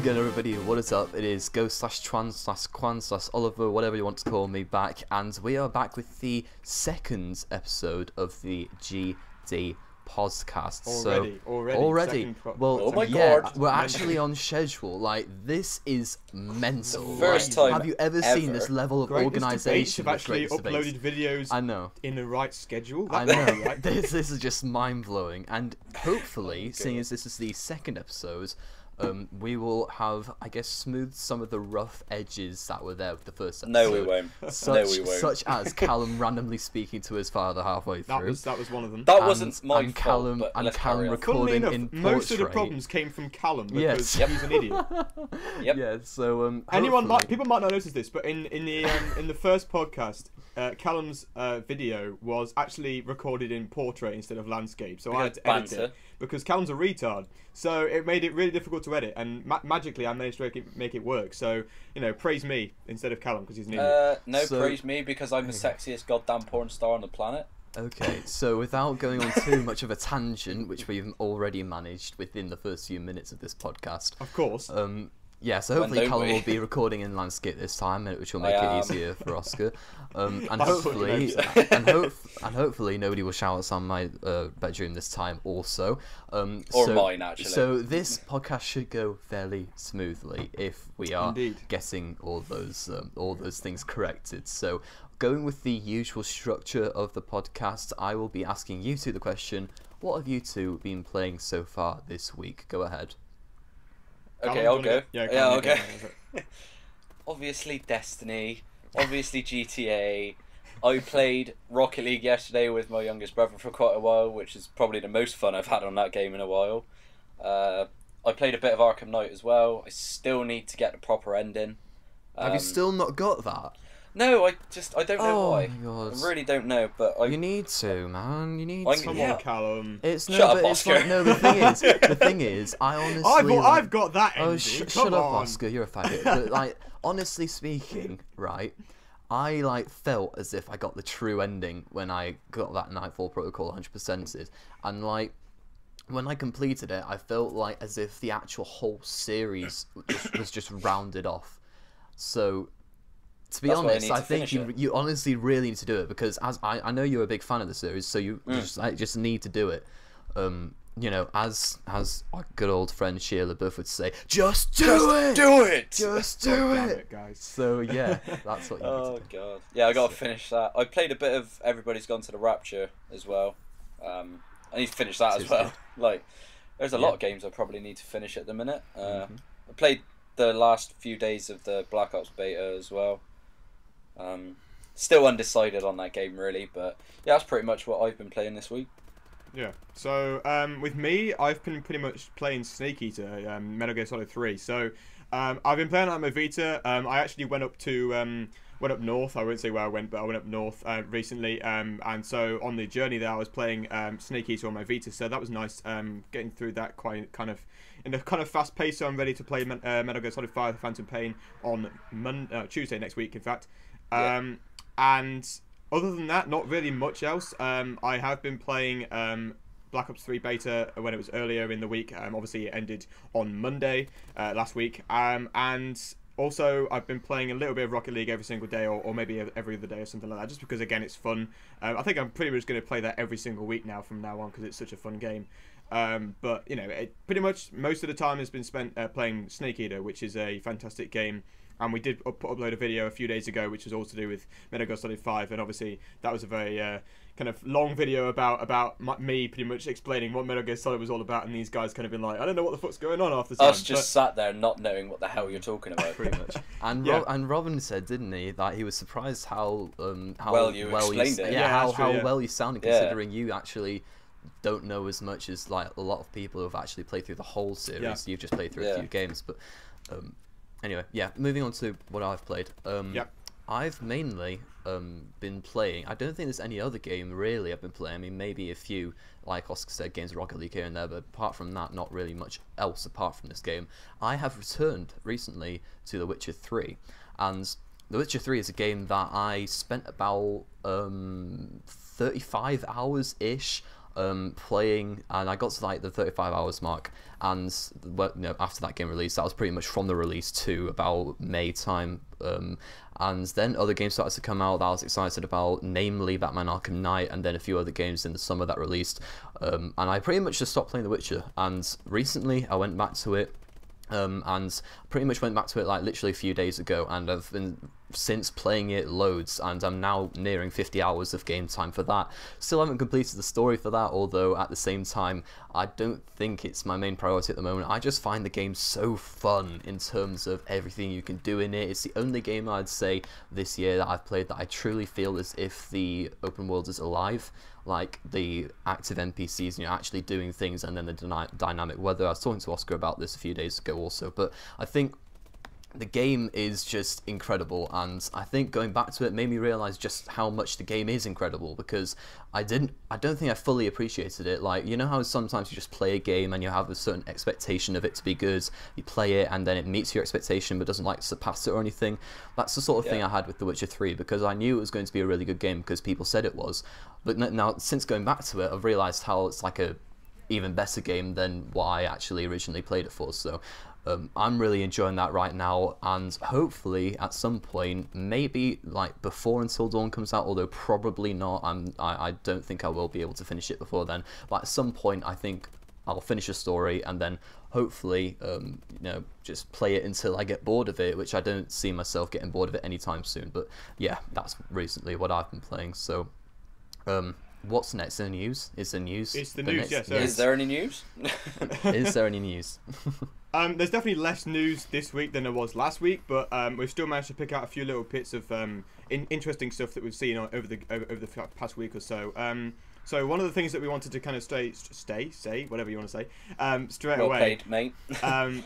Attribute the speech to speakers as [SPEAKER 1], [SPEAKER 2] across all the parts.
[SPEAKER 1] again, everybody. What is up? It is Go/Tran/Quan/Oliver, whatever you want to call me, back, and we are back with the second episode of the GDPodcast. Already. Well,
[SPEAKER 2] oh my
[SPEAKER 1] yeah,
[SPEAKER 2] God.
[SPEAKER 1] we're actually on schedule. Like, this is mental.
[SPEAKER 2] First time
[SPEAKER 1] Have you ever seen this level of organisation?
[SPEAKER 3] Have actually uploaded videos.
[SPEAKER 1] I know.
[SPEAKER 3] In the right schedule.
[SPEAKER 1] I know. Right? This is just mind blowing, and hopefully, seeing as this is the second episode, we will have, I guess, smoothed some of the rough edges that were there with the first episode.
[SPEAKER 2] No, we won't.
[SPEAKER 1] Such as Callum randomly speaking to his father halfway through.
[SPEAKER 3] That was one of them.
[SPEAKER 2] That wasn't my fault.
[SPEAKER 1] Callum recording
[SPEAKER 3] enough,
[SPEAKER 1] in portrait.
[SPEAKER 3] most of the problems came from Callum because he's an idiot.
[SPEAKER 2] Yep.
[SPEAKER 1] Yeah. So
[SPEAKER 3] people might not notice this, but in the first podcast, Callum's video was actually recorded in portrait instead of landscape, so I had to edit it because Callum's a retard. So it made it really difficult to edit, and magically I managed to make it work. So, you know, praise me instead of Callum because he's an idiot.
[SPEAKER 2] Praise me because I'm the sexiest goddamn porn star on the planet.
[SPEAKER 1] Okay, so without going on too much of a tangent, which we've already managed within the first few minutes of this podcast,
[SPEAKER 3] of course.
[SPEAKER 1] Yeah, so hopefully Callum will be recording in landscape this time, which will make it easier for Oscar. And hopefully, hopefully nobody will shout us on my bedroom this time also.
[SPEAKER 2] Or mine, actually.
[SPEAKER 1] So this podcast should go fairly smoothly if we are getting all those things corrected. So going with the usual structure of the podcast, I will be asking you two the question: what have you two been playing so far this week? Go ahead.
[SPEAKER 2] Okay, I'll go.
[SPEAKER 3] Yeah,
[SPEAKER 2] okay. Obviously Destiny, obviously GTA. I played Rocket League yesterday with my youngest brother for quite a while, which is probably the most fun I've had on that game in a while. I played a bit of Arkham Knight as well. I still need to get the proper ending.
[SPEAKER 1] Have you still not got that?
[SPEAKER 2] No, I don't know why.
[SPEAKER 1] My God.
[SPEAKER 2] I really don't know, but
[SPEAKER 1] you need to, man. You need to.
[SPEAKER 3] Come on, Callum.
[SPEAKER 1] Shut up, Oscar. The thing is, I honestly.
[SPEAKER 3] I've got that ending.
[SPEAKER 1] Oh, shut up, Oscar. You're a faggot. But like, honestly speaking, right? I felt as if I got the true ending when I got that Nightfall Protocol 100%'d, and like. When I completed it, I felt like as if the actual whole series was just rounded off. So. To be honest, I think you honestly really need to do it because as I know you're a big fan of the series, so you just need to do it. You know, as our good old friend Sheila Buff would say, just do it, just do it,
[SPEAKER 3] guys.
[SPEAKER 1] So yeah, that's what you need to do.
[SPEAKER 2] Oh God, yeah, I gotta finish that. I played a bit of Everybody's Gone to the Rapture as well. I need to finish that as well. Like, there's a lot of games I probably need to finish at the minute. I played the last few days of the Black Ops beta as well. Still undecided on that game really, but yeah, that's pretty much what I've been playing this week.
[SPEAKER 3] Yeah, so with me, I've been pretty much playing Snake Eater, Metal Gear Solid 3. So I've been playing that on my Vita. I actually went up north. I won't say where I went, but I went up north recently. And so on the journey there, I was playing Snake Eater on my Vita. So that was nice. Getting through that quite kind of in a kind of fast pace. So I'm ready to play Metal Gear Solid 5: Phantom Pain on Tuesday next week, in fact. And other than that, not really much else. I have been playing Black Ops 3 beta when it was earlier in the week. Obviously, it ended on Monday last week. And also, I've been playing a little bit of Rocket League every single day, or maybe every other day or something like that, just because, again, it's fun. I think I'm pretty much going to play that every single week now from now on because it's such a fun game. But, you know, pretty much most of the time has been spent playing Snake Eater, which is a fantastic game. And we did upload a video a few days ago, which was all to do with Metal Gear Solid 5, and obviously that was a very kind of long video about me pretty much explaining what Metal Gear Solid was all about, and these guys kind of been like, I don't know what the fuck's going on half the time.
[SPEAKER 2] Us just sat there not knowing what the hell you're talking about,
[SPEAKER 1] pretty much. And and Robin said, didn't he, that he was surprised how
[SPEAKER 2] well you explained it.
[SPEAKER 1] Yeah, how well you sounded, considering you actually don't know as much as like a lot of people who have actually played through the whole series. Yeah. You've just played through a few games, but. Anyway, yeah, moving on to what I've played. I've mainly been playing. I don't think there's any other game really I've been playing. I mean, maybe a few, like Oscar said, games of Rocket League here and there, but apart from that, not really much else apart from this game. I have returned recently to The Witcher 3, and The Witcher 3 is a game that I spent about 35 hours-ish playing, and I got to like the 35 hours mark, and after that game released, that was pretty much from the release to about May time. And then other games started to come out that I was excited about, namely Batman Arkham Knight, and then a few other games in the summer that released. And I pretty much just stopped playing The Witcher, and recently I went back to it. And pretty much went back to it like literally a few days ago, and I've been since playing it loads, and I'm now nearing 50 hours of game time for that. Still haven't completed the story for that, although at the same time I don't think it's my main priority at the moment. I just find the game so fun in terms of everything you can do in it. It's the only game I'd say this year that I've played that I truly feel as if the open world is alive. Like the active NPCs, actually doing things, and then the dynamic weather. I was talking to Oscar about this a few days ago also, but I think the game is just incredible, and I think going back to it made me realise just how much the game is incredible, because I don't think I fully appreciated it. Like, you know how sometimes you just play a game and you have a certain expectation of it to be good, you play it and then it meets your expectation but doesn't like surpass it or anything. That's the sort of thing I had with The Witcher 3, because I knew it was going to be a really good game because people said it was, but now since going back to it I've realised how it's like a even better game than what I actually originally played it for. So I'm really enjoying that right now, and hopefully at some point, maybe like before Until Dawn comes out, although probably not. I don't think I will be able to finish it before then, but at some point I think I'll finish a story and then hopefully just play it until I get bored of it, which I don't see myself getting bored of it anytime soon. But yeah, that's recently what I've been playing. So what's next in the news? Is the news?
[SPEAKER 3] It's the news, yes.
[SPEAKER 2] Is there any news?
[SPEAKER 1] Is there any news?
[SPEAKER 3] There's definitely less news this week than there was last week, but we've still managed to pick out a few little bits of interesting stuff that we've seen over the past week or so. So one of the things that we wanted to kind of say, whatever you want to say, straight
[SPEAKER 2] well
[SPEAKER 3] away,
[SPEAKER 2] played, mate.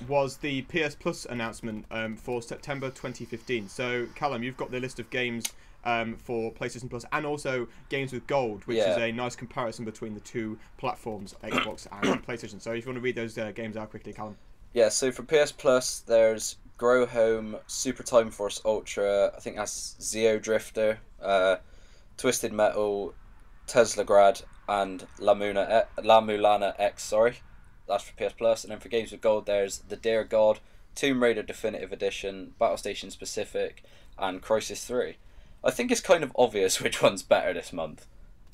[SPEAKER 3] was the PS Plus announcement for September 2015. So Callum, you've got the list of games for PlayStation Plus and also games with gold, which is a nice comparison between the two platforms, Xbox and PlayStation. So if you want to read those games out quickly, Callum.
[SPEAKER 2] Yeah, so for PS Plus, there's Grow Home, Super Time Force Ultra, I think that's Zeo Drifter, Twisted Metal, Tesla Grad, and La Mulana X, sorry. That's for PS Plus. And then for games with gold, there's The Dear God, Tomb Raider Definitive Edition, Battle Station Specific, and Crysis 3. I think it's kind of obvious which one's better this month,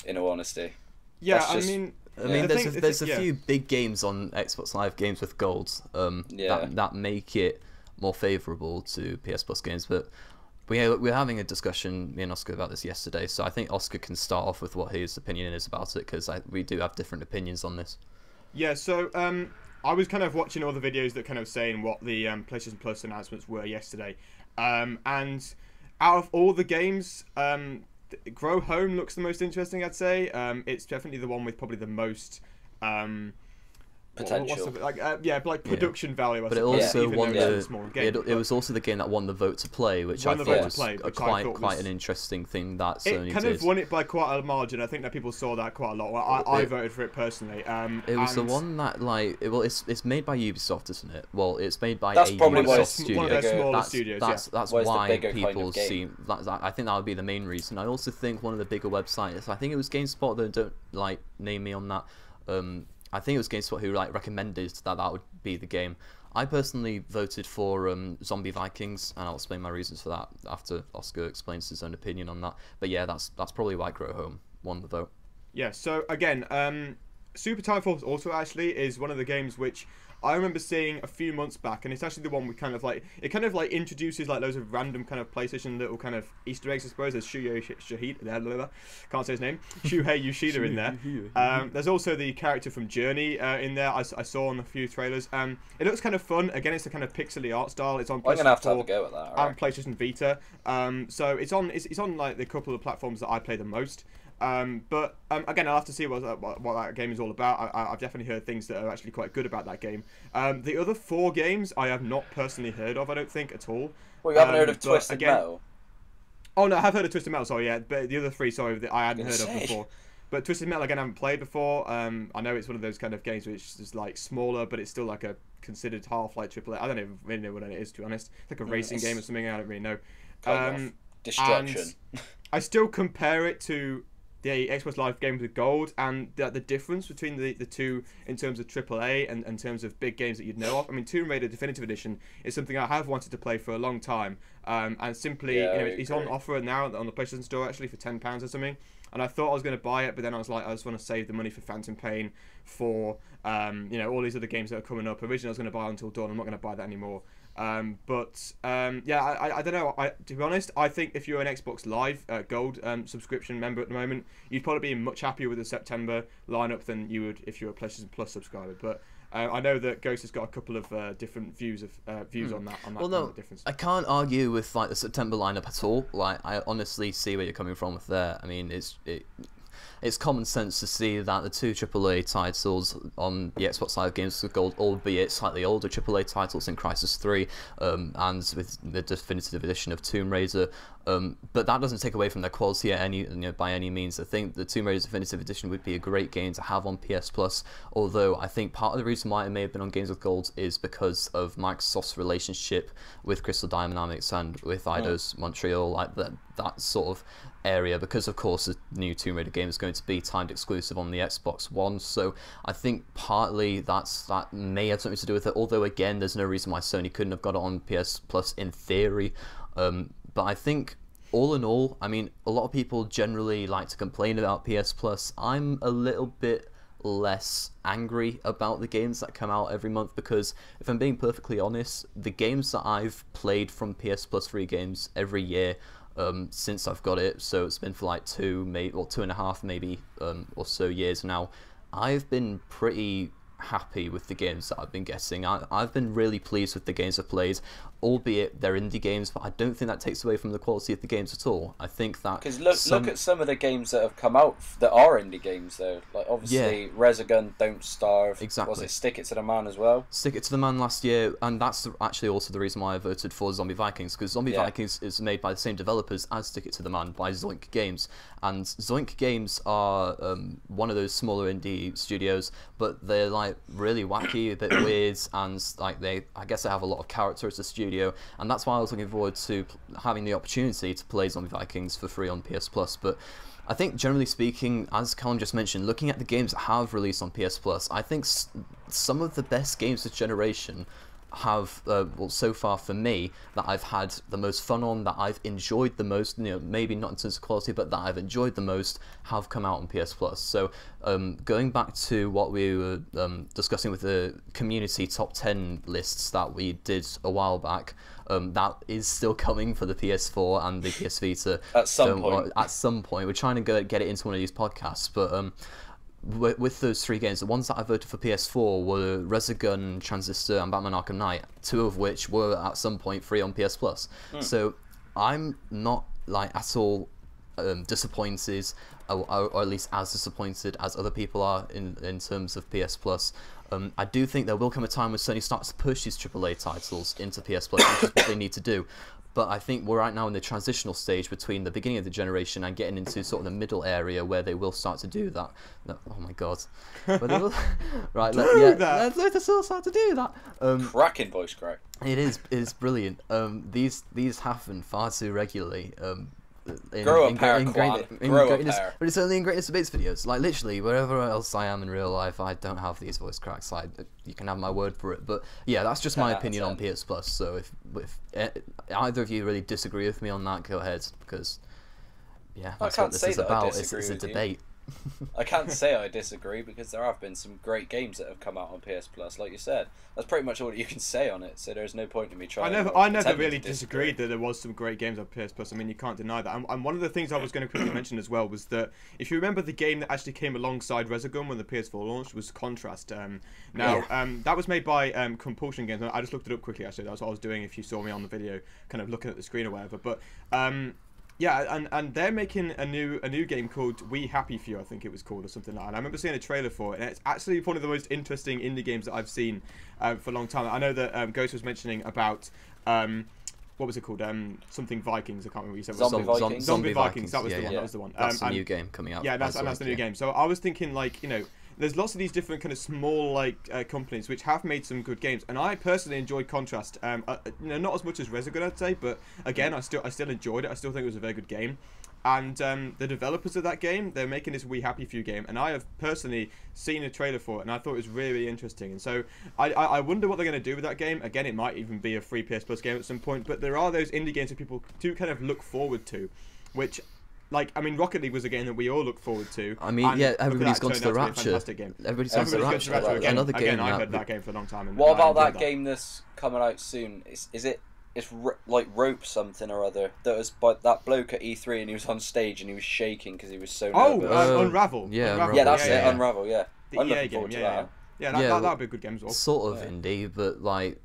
[SPEAKER 2] in all honesty.
[SPEAKER 3] Yeah,
[SPEAKER 2] That's
[SPEAKER 1] there's a few big games on Xbox Live Games with gold that make it more favourable to PS Plus games, but we're having a discussion, me and Oscar, about this yesterday, so I think Oscar can start off with what his opinion is about it, because we do have different opinions on this.
[SPEAKER 3] Yeah, so I was kind of watching all the videos that kind of saying what the PlayStation Plus announcements were yesterday, and out of all the games, Grow Home looks the most interesting, I'd say. It's definitely the one with probably the most
[SPEAKER 2] potential,
[SPEAKER 3] production value.
[SPEAKER 1] But it also won it was also the game that won the vote to play, which I thought was quite an interesting thing that Sony did.
[SPEAKER 3] It kind of won it by quite a margin. I think that people saw that quite a lot. Well, I voted for it personally.
[SPEAKER 1] It was the one that it's made by Ubisoft, isn't it? Well, it's made by
[SPEAKER 2] that's
[SPEAKER 1] a
[SPEAKER 2] probably
[SPEAKER 1] Ubisoft studio.
[SPEAKER 3] One of their smaller studios.
[SPEAKER 1] That's why people see. I think that would be the main reason. I also think one of the bigger websites. I think it was GameSpot, though. Don't name me on that. I think it was GameSpot who recommended that would be the game. I personally voted for Zombie Vikings, and I'll explain my reasons for that after Oscar explains his own opinion on that. But yeah, that's probably why Grow Home won the vote.
[SPEAKER 3] Yeah. So again, Super Time Force also actually is one of the games which I remember seeing a few months back, and it's actually the one with kind of introduces loads of random kind of PlayStation little kind of Easter eggs, I suppose. There's Shuhei, can't say his name, Shuhei Yoshida in there. There's also the character from Journey in there. I saw on a few trailers. It looks kind of fun. Again, it's a kind of pixely art style. It's on PlayStation 4
[SPEAKER 2] have a go at that,
[SPEAKER 3] and PlayStation Vita. So it's on like the couple of platforms that I play the most. But again, I'll have to see what that game is all about. I've definitely heard things that are actually quite good about that game. The other 4 games I have not personally heard of, I don't think, at all.
[SPEAKER 2] Well, you haven't heard of Twisted Metal?
[SPEAKER 3] Oh, no, I have heard of Twisted Metal, sorry, yeah. But the other 3, sorry, that I hadn't heard of before. But Twisted Metal, again, I haven't played before. I know it's one of those kind of games which is smaller, but it's still like a considered half-light AAA. I don't even really know what it is, to be honest. It's like a racing game or something, I don't really know.
[SPEAKER 2] Destruction.
[SPEAKER 3] I still compare it to the Xbox Live games with gold, and the difference between the two in terms of AAA and in terms of big games that you'd know of. I mean, Tomb Raider Definitive Edition is something I have wanted to play for a long time, and simply it's on offer now on the PlayStation Store actually for £10 or something. And I thought I was going to buy it, but then I was like, I just want to save the money for Phantom Pain, for all these other games that are coming up. Originally, I was going to buy Until Dawn. I'm not going to buy that anymore. I don't know. To be honest, I think if you're an Xbox Live Gold subscription member at the moment, you'd probably be much happier with the September lineup than you would if you're a PlayStation Plus subscriber. But I know that Ghost has got a couple of different views on that.
[SPEAKER 1] Well, no,
[SPEAKER 3] difference.
[SPEAKER 1] I can't argue with like the September lineup at all. Like, I honestly see where you're coming from with there. I mean, it's common sense to see that the two AAA titles on the Xbox Live Games with Gold, albeit slightly older AAA titles in Crysis 3, and with the definitive edition of Tomb Raider, but that doesn't take away from their quality by any means. I think the Tomb Raider Definitive Edition would be a great game to have on PS Plus, although I think part of the reason why it may have been on Games with Gold is because of Microsoft's relationship with Crystal Dynamics and with Eidos Montreal, like that sort of area, because of course the new Tomb Raider game is going to be timed exclusive on the Xbox One. So I think partly that may have something to do with it, although again there's no reason why Sony couldn't have got it on PS Plus in theory. But I think all in all, I mean, a lot of people generally like to complain about PS Plus. I'm a little bit less angry about the games that come out every month, because if I'm being perfectly honest, the games that I've played from PS Plus free games every year since I've got it, so it's been for like 2.5 maybe or so years now, I've been pretty happy with the games that I've been getting. I've been really pleased with the games I've played, albeit they're indie games, but I don't think that takes away from the quality of the games at all. I think that
[SPEAKER 2] because look at some of the games that have come out that are indie games though, like obviously Resogun, Don't Starve,
[SPEAKER 1] exactly.
[SPEAKER 2] Was it Stick It to the Man as well?
[SPEAKER 1] Stick It to the Man last year, and that's actually also the reason why I voted for Zombie Vikings, because Zombie Vikings is made by the same developers as Stick It to the Man, by Zoink Games, and Zoink Games are one of those smaller indie studios, but they're like really wacky, a bit weird, and like I guess they have a lot of character as a studio, and that's why I was looking forward to having the opportunity to play Zombie Vikings for free on PS Plus. But I think generally speaking, as Callum just mentioned, looking at the games that have released on PS Plus, I think some of the best games this generation have, so far for me, that I've had the most fun on, that I've enjoyed the most, maybe not in terms of quality, but that I've enjoyed the most, have come out on PS Plus. So going back to what we were discussing with the community top 10 lists that we did a while back, that is still coming for the PS4 and the PS Vita.
[SPEAKER 2] At some point.
[SPEAKER 1] At some point. We're trying to get it into one of these podcasts, but with those three games, the ones that I voted for PS4 were Resogun, Transistor, and Batman Arkham Knight, two of which were at some point free on PS Plus. So I'm not like at all disappointed, or at least as disappointed as other people are in terms of PS Plus. I do think there will come a time when Sony starts to push these AAA titles into PS Plus, which is what they need to do. But I think we're right now in the transitional stage between the beginning of the generation and getting into sort of the middle area where they will start to do that. Oh my god! But they will, right? Let's still start to do that.
[SPEAKER 2] Cracking voice crack.
[SPEAKER 1] It is brilliant. These happen far too regularly.
[SPEAKER 2] Grow a pair.
[SPEAKER 1] But it's only in Greatness Debates videos. Like literally, wherever else I am in real life, I don't have these voice cracks. You can have my word for it. But yeah, that's just my opinion on PS Plus. So if either of you really disagree with me on that, go ahead, because that's what this is about. It's a debate.
[SPEAKER 2] I can't say I disagree, because there have been some great games that have come out on PS Plus, like you said. That's pretty much all you can say on it, so there's no point in me trying.
[SPEAKER 3] I never really disagreed that there was some great games on PS Plus. I mean, you can't deny that. And one of the things I was going to quickly mention as well was that if you remember, the game that actually came alongside Resogun when the PS4 launched was Contrast. That was made by Compulsion Games. I just looked it up quickly, actually. That's what I was doing if you saw me on the video, kind of looking at the screen or whatever. But and they're making a new game called We Happy Few, I think it was called, or something like that. And I remember seeing a trailer for it, and it's actually one of the most interesting indie games that I've seen for a long time. I know that Ghost was mentioning about what was it called? Something Vikings. I can't remember what you said.
[SPEAKER 2] Zombie
[SPEAKER 3] Vikings. That was the one.
[SPEAKER 1] Yeah.
[SPEAKER 3] That was the one.
[SPEAKER 1] That's the new game coming out.
[SPEAKER 3] Yeah, that's the new game. So I was thinking, there's lots of these different kind of small companies which have made some good games, and I personally enjoyed Contrast. Not as much as Resogun, I'd say, but again, I still enjoyed it. I still think it was a very good game. And the developers of that game, they're making this We Happy Few game, and I have personally seen a trailer for it, and I thought it was really, really interesting. And so I wonder what they're going to do with that game. Again, it might even be a free PS Plus game at some point, but there are those indie games that people do kind of look forward to, which... Like, I mean, Rocket League was a game that we all look forward to.
[SPEAKER 1] I mean, yeah, everybody's gone to the Rapture. Everybody's gone to the Rapture. Another game.
[SPEAKER 3] Again, I heard that game for a long time.
[SPEAKER 2] What about that game that's coming out soon? Is it? It's like Rope something or other. That was by that bloke at E3, and he was on stage and he was shaking because he was so nervous.
[SPEAKER 3] Unravel.
[SPEAKER 1] Yeah,
[SPEAKER 3] Unravel.
[SPEAKER 2] Yeah, that's it. Unravel. Yeah,
[SPEAKER 3] the
[SPEAKER 2] I'm
[SPEAKER 3] EA
[SPEAKER 2] looking
[SPEAKER 3] game.
[SPEAKER 2] forward to that.
[SPEAKER 3] Yeah, that'd be a good game as well.
[SPEAKER 1] Sort of indie, but like.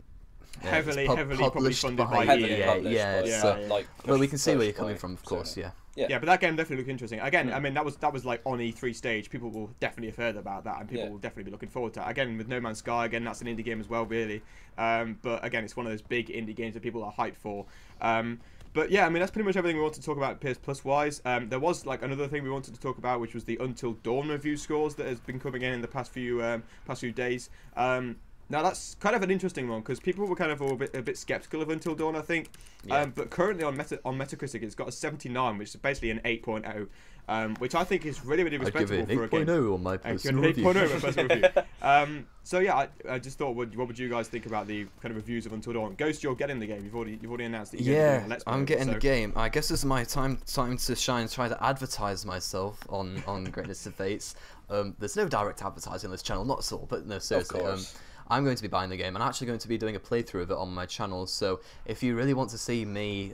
[SPEAKER 1] Yeah,
[SPEAKER 3] heavily probably funded by
[SPEAKER 2] EA.
[SPEAKER 1] But we can see where you're coming from, of course.
[SPEAKER 3] Yeah, but that game definitely looked interesting. Again, I mean, that was like on E3 stage. People will definitely have heard about that, and people will definitely be looking forward to that. Again, with No Man's Sky, again, that's an indie game as well, really. But again, it's one of those big indie games that people are hyped for. But yeah, I mean, that's pretty much everything we wanted to talk about PS Plus wise. There was like another thing we wanted to talk about, which was the Until Dawn review scores that has been coming in the past few days. Now that's kind of an interesting one because people were kind of a bit skeptical of Until Dawn, I think. But currently on Metacritic, it's got a 79, which is basically an 8.0, which I think is really, really respectable for a game.
[SPEAKER 1] 8.0 on my personal review.
[SPEAKER 3] 8.0 on my personal review. So yeah, I just thought, what would you guys think about the kind of reviews of Until Dawn? Ghost, you're getting the game. You've already announced that you're getting the game.
[SPEAKER 1] I'm getting the game. I guess this is my time to shine, try to advertise myself on Greatness Debates. There's no direct advertising on this channel, not at all, but no, seriously. I'm going to be buying the game. I'm actually going to be doing a playthrough of it on my channel. So if you really want to see me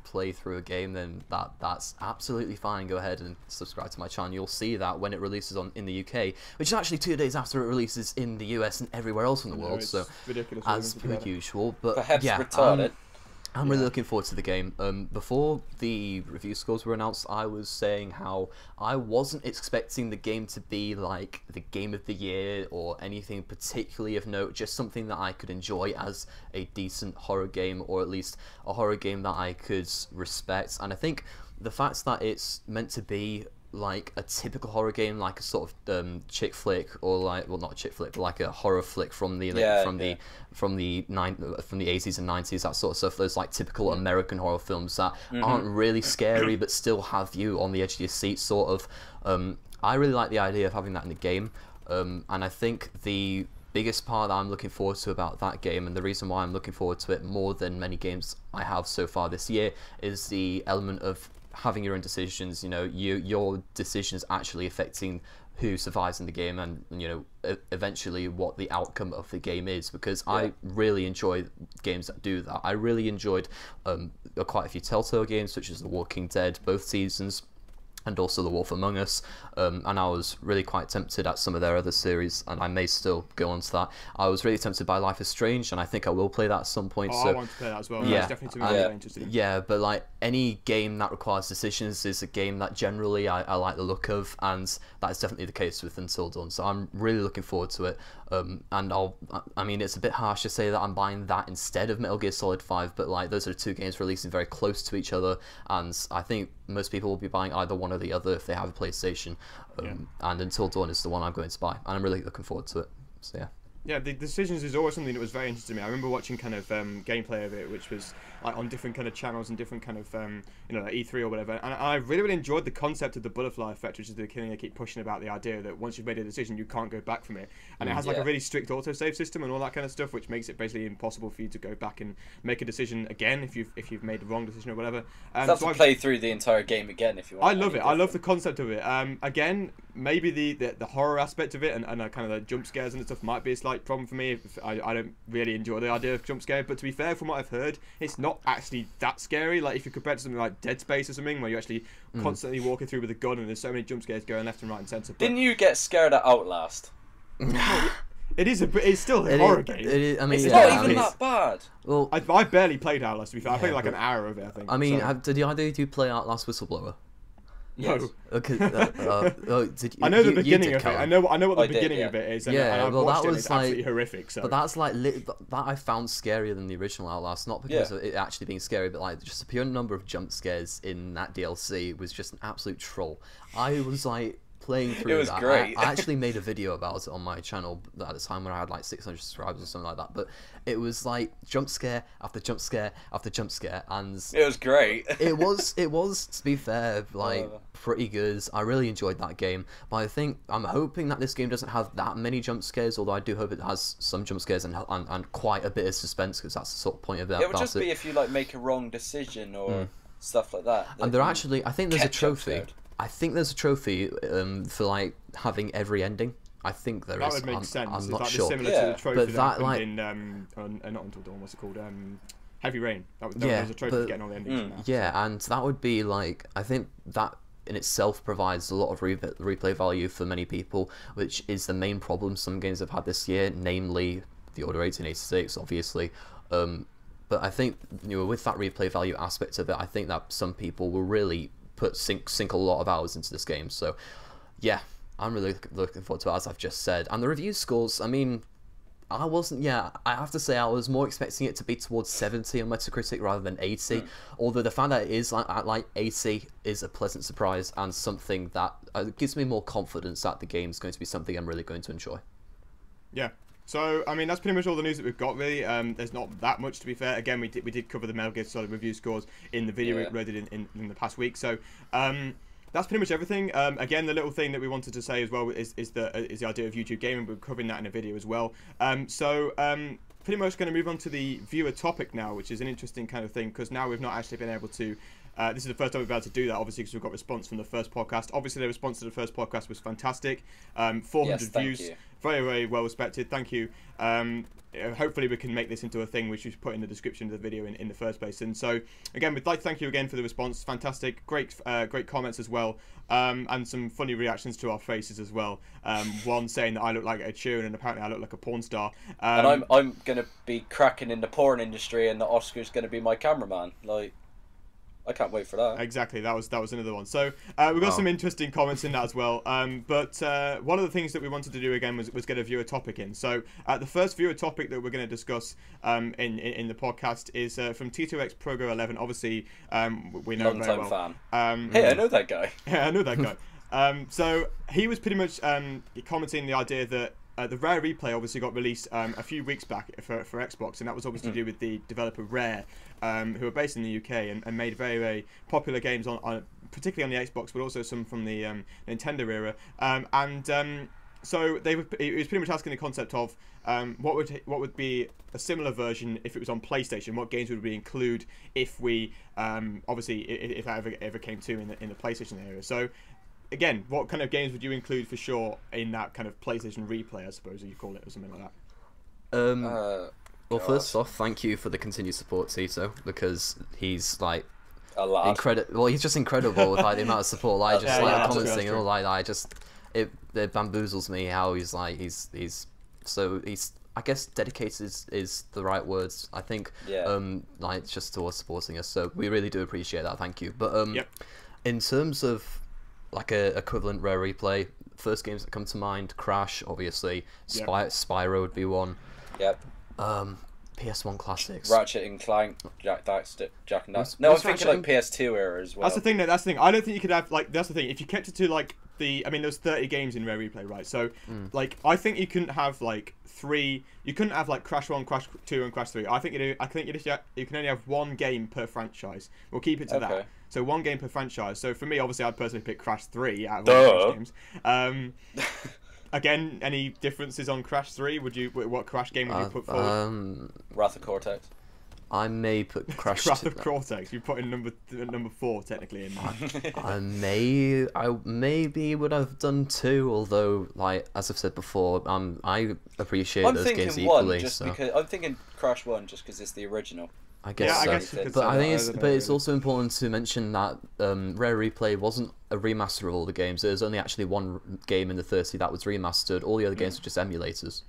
[SPEAKER 1] play through a game, then that's absolutely fine. Go ahead and subscribe to my channel. You'll see that when it releases in the UK, which is actually 2 days after it releases in the US and everywhere else in the world. So
[SPEAKER 3] ridiculous,
[SPEAKER 1] as per usual. But
[SPEAKER 2] perhaps
[SPEAKER 1] yeah,
[SPEAKER 2] retarded.
[SPEAKER 1] I'm really looking forward to the game. Before the review scores were announced, I was saying how I wasn't expecting the game to be like the game of the year or anything particularly of note, just something that I could enjoy as a decent horror game, or at least a horror game that I could respect. And I think the fact that it's meant to be like a typical horror game, like a sort of chick flick, or like, well, not a chick flick, but like a horror flick from the 80s and 90s, that sort of stuff. Those like typical American horror films that aren't really scary but still have you on the edge of your seat, sort of. I really like the idea of having that in the game, and I think the biggest part that I'm looking forward to about that game, and the reason why I'm looking forward to it more than many games I have so far this year, is the element of having your own decisions. You know, your decisions actually affecting who survives in the game, and eventually what the outcome of the game is, because I really enjoy games that do that. I really enjoyed quite a few Telltale games, such as The Walking Dead, both seasons, and also The Wolf Among Us, and I was really quite tempted at some of their other series, and I may still go on to that. I was really tempted by Life is Strange, and I think I will play that at some point.
[SPEAKER 3] I want to play that as well. Yeah, that's definitely something I'm really interested in.
[SPEAKER 1] Yeah, but like any game that requires decisions is a game that generally I like the look of, and that is definitely the case with Until Dawn. So I'm really looking forward to it. And I mean, it's a bit harsh to say that I'm buying that instead of Metal Gear Solid 5, but like those are two games releasing very close to each other, and I think most people will be buying either one or the other if they have a PlayStation. And Until Dawn is the one I'm going to buy, and I'm really looking forward to it. So yeah.
[SPEAKER 3] Yeah, the decisions is always something that was very interesting to me. I remember watching kind of gameplay of it, which was like on different kind of channels and different kind of like E3 or whatever. And I really, really enjoyed the concept of the butterfly effect, which is the thing they keep pushing about, the idea that once you've made a decision, you can't go back from it. And it has like a really strict autosave system and all that kind of stuff, which makes it basically impossible for you to go back and make a decision again if you've made the wrong decision or whatever.
[SPEAKER 2] So to play through the entire game again if you want.
[SPEAKER 3] I love it. I love the concept of it. Again, maybe the horror aspect of it and kind of the jump scares and stuff might be a slight problem for me. If I don't really enjoy the idea of jump scare, but to be fair, from what I've heard, it's not actually that scary. Like if you compare it to something like Dead Space or something, where you're actually constantly walking through with a gun and there's so many jump scares going left and right and centre.
[SPEAKER 2] Didn't you get scared at Outlast?
[SPEAKER 3] It's still a horror game.
[SPEAKER 1] I mean,
[SPEAKER 2] it's not even that bad.
[SPEAKER 1] Well,
[SPEAKER 3] I barely played Outlast, to be fair. I played like an hour of it, I think.
[SPEAKER 1] I mean, did you play Outlast Whistleblower?
[SPEAKER 3] No.
[SPEAKER 2] Yes.
[SPEAKER 1] Okay.
[SPEAKER 3] I know the beginning of it. I know what the beginning of it is. And I've watched it. It's absolutely horrific. So.
[SPEAKER 1] But that's like that I found scarier than the original Outlast, not because of it actually being scary, but like just the pure number of jump scares in that DLC was just an absolute troll. I was like playing through
[SPEAKER 2] It was
[SPEAKER 1] that.
[SPEAKER 2] great.
[SPEAKER 1] I actually made a video about it on my channel at the time when I had like 600 subscribers or something like that. But it was like jump scare after jump scare after jump scare, and
[SPEAKER 2] It was great.
[SPEAKER 1] it was to be fair, like pretty good. I really enjoyed that game, but I'm hoping that this game doesn't have that many jump scares. Although I do hope it has some jump scares and quite a bit of suspense, because that's the sort of point of that.
[SPEAKER 2] It would just be if you like make a wrong decision or stuff like that.
[SPEAKER 1] And I think there's a
[SPEAKER 2] get jump
[SPEAKER 1] trophy.
[SPEAKER 2] scared.
[SPEAKER 1] I think there's a trophy for like having every ending. I think there is.
[SPEAKER 3] That would make sense.
[SPEAKER 1] I'm
[SPEAKER 3] It's
[SPEAKER 1] not
[SPEAKER 3] like
[SPEAKER 1] sure.
[SPEAKER 3] similar
[SPEAKER 2] Yeah.
[SPEAKER 3] to the trophy
[SPEAKER 1] But
[SPEAKER 3] that
[SPEAKER 1] that,
[SPEAKER 3] happened
[SPEAKER 1] like-
[SPEAKER 3] in not Until Dawn. What's it called? Heavy Rain. That
[SPEAKER 1] Yeah,
[SPEAKER 3] was a trophy for
[SPEAKER 1] but-
[SPEAKER 3] getting all the endings. in that.
[SPEAKER 1] Yeah, and that would be like, I think that in itself provides a lot of replay value for many people, which is the main problem some games have had this year, namely The Order 1886, obviously. But I think, with that replay value aspect of it, I think that some people will really sink a lot of hours into this game. So, yeah, I'm really looking forward to it, as I've just said. And the review scores, I mean, I have to say I was more expecting it to be towards 70 on Metacritic rather than 80. Although the fact that it is like 80 is a pleasant surprise, and something that gives me more confidence that the game's going to be something I'm really going to enjoy.
[SPEAKER 3] Yeah. So, I mean, that's pretty much all the news that we've got, really. There's not that much, to be fair. Again, we did cover the Metal Gear Solid review scores in the video we uploaded in the past week. So, that's pretty much everything. Again, the little thing that we wanted to say as well is the idea of YouTube gaming. We're covering that in a video as well. Pretty much going to move on to the viewer topic now, which is an interesting kind of thing, because now we've not actually been able to... this is the first time we've been able to do that, obviously, because we've got response from the first podcast. Obviously, the response to the first podcast was fantastic. 400 views.
[SPEAKER 2] You.
[SPEAKER 3] Very, very well respected. Thank you. Hopefully we can make this into a thing which we should put in the description of the video in the first place. And so, again, we'd like to thank you again for the response. Fantastic. Great comments as well. And some funny reactions to our faces as well. One saying that I look like Ed Sheeran, and apparently I look like a porn star.
[SPEAKER 2] And I'm going to be cracking in the porn industry, and the Oscar's going to be my cameraman. Like, I can't wait for that.
[SPEAKER 3] Exactly, that was another one. So we've got some interesting comments in that as well. But one of the things that we wanted to do again was get a viewer topic in. So the first viewer topic that we're going to discuss in the podcast is from T2X Progo 11. Obviously, we know him very well.
[SPEAKER 2] Fan. Hey, I know that guy.
[SPEAKER 3] Yeah, I know that guy. So he was pretty much commenting the idea that the Rare Replay obviously got released a few weeks back for Xbox, and that was obviously to do with the developer Rare, who are based in the UK and made very, very popular games on particularly on the Xbox, but also some from the Nintendo era. So it was pretty much asking the concept of what would be a similar version if it was on PlayStation. What games would we include if we obviously if that ever came to in the PlayStation era? So. Again, what kind of games would you include for sure in that kind of PlayStation replay, I suppose you call it, or something like that?
[SPEAKER 1] Well, first off, thank you for the continued support, Tito, because he's like
[SPEAKER 2] incredible.
[SPEAKER 1] Well, he's just incredible with like the amount of support. Like just like commenting and all like that. It bamboozles me how he's I guess dedicated is the right words. I think like just towards supporting us. So we really do appreciate that. Thank you. But in terms of like a equivalent Rare Replay, first games that come to mind, Crash, obviously. Spyro would be one.
[SPEAKER 2] Yep.
[SPEAKER 1] PS1 classics.
[SPEAKER 2] Ratchet and Clank, Jak and Daxter. No, I'm thinking like PS2 era as well.
[SPEAKER 3] That's the thing. I don't think you could have that's the thing. If you kept it to like there's 30 games in Rare Replay, right? So like I think you couldn't have like 3. You couldn't have like Crash 1, Crash 2, and Crash 3. I think you can only have one game per franchise. We'll keep it to that. So one game per franchise. So for me, obviously, I'd personally pick Crash 3 out of all those games. Again, any differences on Crash 3? What Crash game would you put forward?
[SPEAKER 2] Wrath of Cortex.
[SPEAKER 1] I may put Crash.
[SPEAKER 3] Wrath of Cortex. You put in number 4 technically.
[SPEAKER 1] I maybe would have done 2, although like as I've said before, I appreciate those games equally.
[SPEAKER 2] Because I'm thinking Crash 1 just because it's the original.
[SPEAKER 1] I guess so. But I think it's also important to mention that Rare Replay wasn't a remaster of all the games. There was only actually one game in the 30 that was remastered. All the other games were just emulators.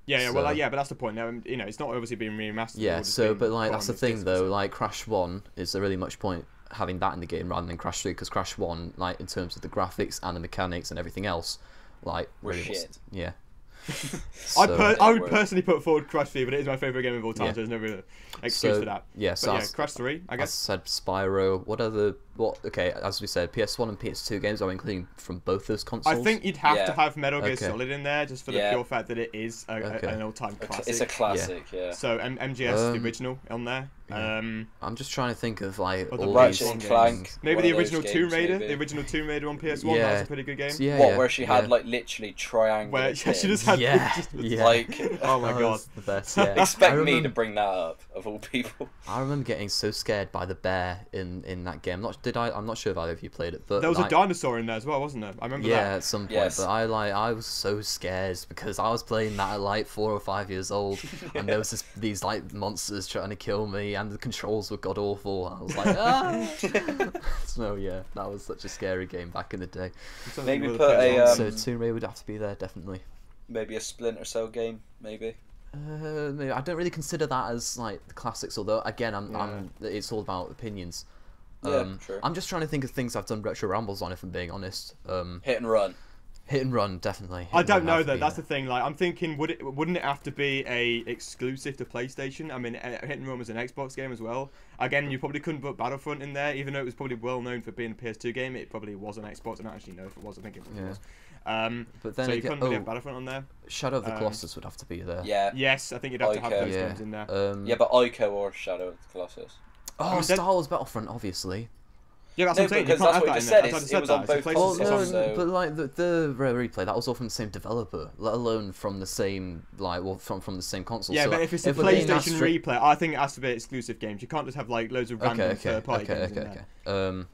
[SPEAKER 3] But that's the point. Now, it's not obviously being remastered.
[SPEAKER 1] Yeah, but like that's the thing though. Like Crash 1 is there really much point having that in the game rather than Crash 3, because Crash 1, like in terms of the graphics and the mechanics and everything else, like really
[SPEAKER 2] shit.
[SPEAKER 1] Yeah.
[SPEAKER 3] I would personally put forward Crash 3, but it is my favourite game of all time, so there's no real excuse for that.
[SPEAKER 1] Yeah,
[SPEAKER 3] Crash 3, I guess.
[SPEAKER 1] I said Spyro. What other what? Okay, as we said, PS1 and PS2 games are including from both those consoles.
[SPEAKER 3] I think you'd have to have Metal Gear
[SPEAKER 1] Okay.
[SPEAKER 3] Solid in there just for the pure fact that it is an all-time classic.
[SPEAKER 2] It's a classic, yeah.
[SPEAKER 3] So MGS, the original, on there.
[SPEAKER 1] I'm just trying to think of like
[SPEAKER 3] the
[SPEAKER 1] all
[SPEAKER 2] Ratchet
[SPEAKER 1] these
[SPEAKER 2] and Clank.
[SPEAKER 1] games.
[SPEAKER 3] Maybe
[SPEAKER 2] one
[SPEAKER 3] the
[SPEAKER 2] of those
[SPEAKER 3] original
[SPEAKER 2] games,
[SPEAKER 3] Tomb Raider.
[SPEAKER 2] maybe.
[SPEAKER 3] The original Tomb Raider on PS1.
[SPEAKER 1] Yeah.
[SPEAKER 3] That was a pretty good game.
[SPEAKER 1] Yeah,
[SPEAKER 2] Where she had like literally triangular.
[SPEAKER 3] Where she just had
[SPEAKER 1] yeah.
[SPEAKER 2] Like,
[SPEAKER 3] oh my
[SPEAKER 1] That
[SPEAKER 3] god,
[SPEAKER 1] was the best. Yeah.
[SPEAKER 2] expect
[SPEAKER 1] I
[SPEAKER 2] me
[SPEAKER 1] remember-
[SPEAKER 2] to bring that up of all people.
[SPEAKER 1] I remember getting so scared by the bear in that game. I'm not sure if either of you played it, but
[SPEAKER 3] there was
[SPEAKER 1] like,
[SPEAKER 3] a dinosaur in there as well, wasn't there? I remember
[SPEAKER 1] yeah,
[SPEAKER 3] that.
[SPEAKER 1] at some point.
[SPEAKER 2] Yes.
[SPEAKER 1] But I was so scared because I was playing that at like 4 or 5 years old, and there was these like monsters trying to kill me, and the controls were god awful. I was like, ah. So yeah, that was such a scary game back in the day.
[SPEAKER 2] Maybe
[SPEAKER 3] With
[SPEAKER 2] put
[SPEAKER 3] the
[SPEAKER 2] a
[SPEAKER 3] PS1.
[SPEAKER 1] So Tomb Raider would have to be there definitely.
[SPEAKER 2] Maybe a Splinter Cell game, maybe.
[SPEAKER 1] Maybe. I don't really consider that as like the classics, although again, it's all about opinions.
[SPEAKER 2] True.
[SPEAKER 1] I'm just trying to think of things I've done retro rambles on, if I'm being honest.
[SPEAKER 2] Hit and Run.
[SPEAKER 1] Hit and Run, definitely. Hit
[SPEAKER 3] I
[SPEAKER 1] and
[SPEAKER 3] don't
[SPEAKER 1] Run
[SPEAKER 3] know
[SPEAKER 1] have to
[SPEAKER 3] though.
[SPEAKER 1] be
[SPEAKER 3] That's
[SPEAKER 1] there.
[SPEAKER 3] the thing. Like, I'm thinking, wouldn't it have to be a exclusive to PlayStation? I mean, Hit and Run was an Xbox game as well. Again, you probably couldn't put Battlefront in there, even though it was probably well known for being a PS2 game. It probably was an Xbox. I don't actually know if it was. I think it was.
[SPEAKER 1] But then
[SPEAKER 3] so you
[SPEAKER 1] again,
[SPEAKER 3] couldn't really have Battlefront on there.
[SPEAKER 1] Shadow of the Colossus would have to be there.
[SPEAKER 2] Yeah.
[SPEAKER 3] Yes, I think you'd have to have
[SPEAKER 2] Ico.
[SPEAKER 3] those
[SPEAKER 1] Yeah.
[SPEAKER 3] games in there.
[SPEAKER 2] Yeah, but Ico or Shadow of the Colossus.
[SPEAKER 1] Oh,
[SPEAKER 3] mean,
[SPEAKER 1] Star Wars Battlefront, obviously.
[SPEAKER 3] Yeah, that's
[SPEAKER 2] No,
[SPEAKER 3] what I'm saying.
[SPEAKER 2] because
[SPEAKER 3] You can't
[SPEAKER 2] that's
[SPEAKER 3] have
[SPEAKER 2] what
[SPEAKER 3] that
[SPEAKER 2] you
[SPEAKER 3] in
[SPEAKER 2] said,
[SPEAKER 3] there. That's
[SPEAKER 2] it
[SPEAKER 3] what I
[SPEAKER 2] was on
[SPEAKER 3] said. It's a
[SPEAKER 2] both
[SPEAKER 1] Well,
[SPEAKER 3] PlayStation
[SPEAKER 1] no,
[SPEAKER 2] consoles,
[SPEAKER 3] console.
[SPEAKER 2] so-
[SPEAKER 1] but like the replay, that was all from the same developer, let alone from the same from the same console.
[SPEAKER 3] Yeah,
[SPEAKER 1] so
[SPEAKER 3] but if it's a
[SPEAKER 1] we're being that
[SPEAKER 3] PlayStation
[SPEAKER 1] strict-
[SPEAKER 3] replay, I think it has to be exclusive games. You can't just have like loads of random third-party games in there.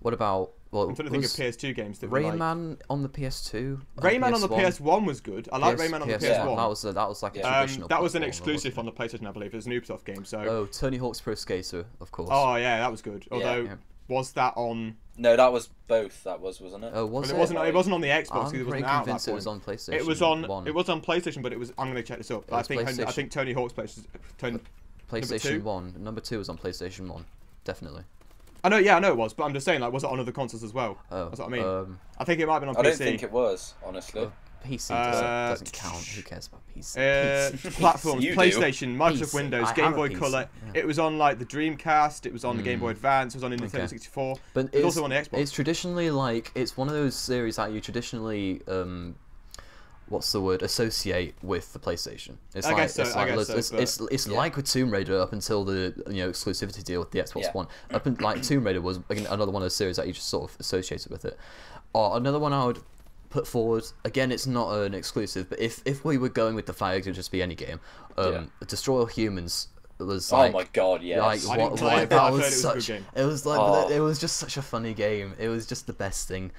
[SPEAKER 1] What about
[SPEAKER 3] I'm trying to think of PS2 games that were like...
[SPEAKER 1] Rayman on the PS2?
[SPEAKER 3] Rayman on the PS1 was good. I like Rayman on the PS1.
[SPEAKER 1] That was like a traditional.
[SPEAKER 3] That was an
[SPEAKER 1] platformer,
[SPEAKER 3] exclusive on
[SPEAKER 1] wasn't
[SPEAKER 3] the PlayStation, I believe. It was an Ubisoft game. So.
[SPEAKER 1] it? Oh, Tony Hawk's Pro Skater, of course.
[SPEAKER 3] Oh yeah, that was good. Although,
[SPEAKER 1] Yeah.
[SPEAKER 3] was that on?
[SPEAKER 2] No, that was both. That was, wasn't it?
[SPEAKER 1] Oh, was
[SPEAKER 3] Well,
[SPEAKER 1] it?
[SPEAKER 3] it wasn't on the Xbox.
[SPEAKER 1] I'm
[SPEAKER 3] Because it
[SPEAKER 1] pretty
[SPEAKER 3] wasn't out at
[SPEAKER 1] convinced
[SPEAKER 3] that
[SPEAKER 1] it was
[SPEAKER 3] point.
[SPEAKER 1] on PlayStation.
[SPEAKER 3] It was on.
[SPEAKER 1] 1.
[SPEAKER 3] It was on PlayStation, but it was. I'm going to check this up. But
[SPEAKER 1] was
[SPEAKER 3] I think Tony Hawk's PlayStation.
[SPEAKER 1] PlayStation 1. Number 2 was on PlayStation 1. Definitely.
[SPEAKER 3] I know. Yeah, I know it was. But I'm just saying, like, was it on other consoles as well?
[SPEAKER 1] Oh,
[SPEAKER 3] That's what I mean. I think it might have been on PC.
[SPEAKER 2] I don't think it was, honestly.
[SPEAKER 1] PC doesn't count. Who cares about PC?
[SPEAKER 3] Platforms:
[SPEAKER 2] You do.
[SPEAKER 3] PlayStation, Microsoft
[SPEAKER 1] PC.
[SPEAKER 3] Windows,
[SPEAKER 1] I
[SPEAKER 3] Game
[SPEAKER 1] have a
[SPEAKER 3] Boy
[SPEAKER 1] PC,
[SPEAKER 3] Color.
[SPEAKER 1] yeah.
[SPEAKER 3] It was on like the Dreamcast. It was on the Game Boy Advance. It was on the Nintendo 64.
[SPEAKER 1] But
[SPEAKER 3] it was also on the Xbox.
[SPEAKER 1] It's traditionally like it's one of those series that you traditionally what's the word, associate with the PlayStation. It's
[SPEAKER 3] I guess so,
[SPEAKER 1] it's like with Tomb Raider up until the exclusivity deal with the Xbox One. Up in, like Tomb Raider was again, another one of those series that you just sort of associated with it. Or another one I would put forward, again, it's not an exclusive, but if we were going with the fire, it would just be any game. Destroy All Humans was like,
[SPEAKER 2] oh my god, yes.
[SPEAKER 3] I didn't play it, but
[SPEAKER 1] that
[SPEAKER 3] I've heard
[SPEAKER 1] was
[SPEAKER 3] it was a good
[SPEAKER 1] such.
[SPEAKER 3] game.
[SPEAKER 1] It was like it was just such a funny game. It was just the best thing.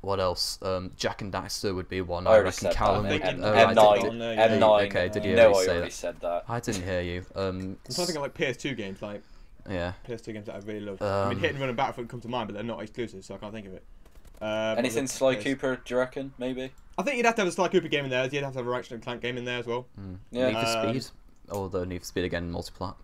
[SPEAKER 1] What else? Jack and Daxter would be one.
[SPEAKER 2] I already said
[SPEAKER 1] Callum
[SPEAKER 2] that.
[SPEAKER 1] would.
[SPEAKER 2] M9.
[SPEAKER 1] Okay, did you
[SPEAKER 2] No,
[SPEAKER 1] already
[SPEAKER 2] I
[SPEAKER 1] say
[SPEAKER 2] already
[SPEAKER 1] that?
[SPEAKER 2] said that.
[SPEAKER 1] I didn't hear you.
[SPEAKER 3] I'm trying to think of like PS2 games, like
[SPEAKER 1] Yeah.
[SPEAKER 3] PS2 games that I really love. I mean, Hit and Run and Battlefront come to mind, but they're not exclusive, so I can't think of it.
[SPEAKER 2] Anything Sly Cooper, do you reckon? Maybe?
[SPEAKER 3] I think you'd have to have a Sly Cooper game in there. You'd have to have a Ratchet and Clank game in there as well.
[SPEAKER 2] Yeah.
[SPEAKER 1] Need for Speed. Although Need for Speed again, multiplat.